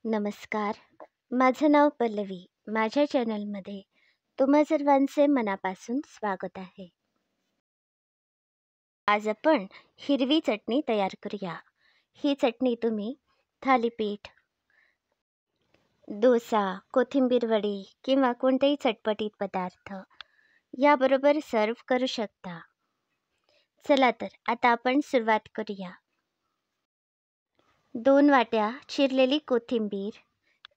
नमस्कार. माझं नाव पल्लवी. माझ्या चॅनलमध्ये तुम्हा सर्वांचे मनापासून स्वागत आहे. आज आपण हिरवी चटणी तयार करूया. ही चटणी तुम्ही थालीपीठ, डोसा, कोथिंबीर वडी किंवा कोणतेही चटपटीत पदार्थ याबरोबर सर्व करू शकता. चला तर आता आपण सुरुवात करूया. 2 वाट्या चिरलेली कोथिंबीर,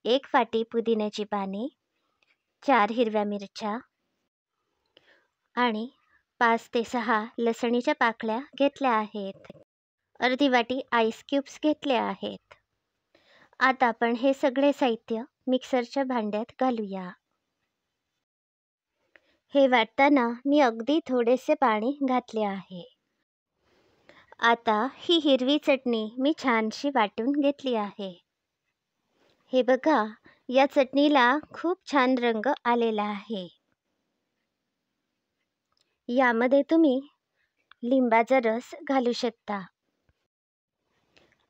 1 वाटी पुदिन्याची पाने, 4 हिरव्या मिरच्या आणि 5 ते 6 लसणीच्या पाकळ्या घेतल्या आहेत. अर्धी वाटी आईस क्यूब्स घेतले आहेत. आता आपण हे सगळे साहित्य मिक्सरच्या भांड्यात घालूया. हे वाटताना मी अगदी थोडेसे पाणी घातले आहे. आता ही हिरवी चटणी मी छानशी वाटून घेतली आहे. हे बघा, या चटणीला खूप छान रंग आलेला आहे. यामध्ये तुम्ही लिंबाचा रस घालू शकता.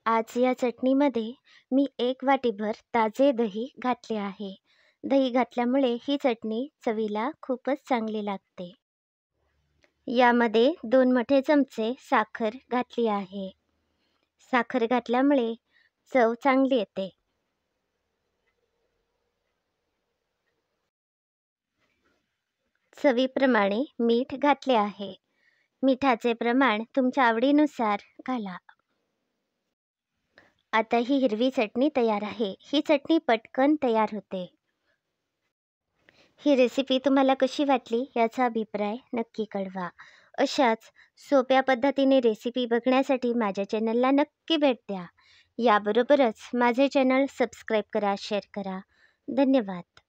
आज या चटणीमध्ये मी 1 वाटीभर ताजे दही घातले आहे. दही घातल्यामुळे ही चटणी चवीला खूपच चांगली लागते. यामध्ये 2 मोठे चमचे साखर घातली आहे. साखर घातल्यामुळे चव चांगली येते. चवीप्रमाणे मीठ घातले आहे. मिठाचे प्रमाण तुमच्या आवडीनुसार घाला. आता ही हिरवी चटणी तयार आहे. ही चटणी पटकन तयार होते. ही रेसिपी तुम्हाला कशी वाटली याचा अभिप्राय नक्की कळवा. अशाच सोप्या पद्धतीने रेसिपी बघण्यासाठी माझ्या चॅनलला नक्की भेट द्या. याबरोबरच माझे चॅनल सबस्क्राईब करा, शेअर करा. धन्यवाद.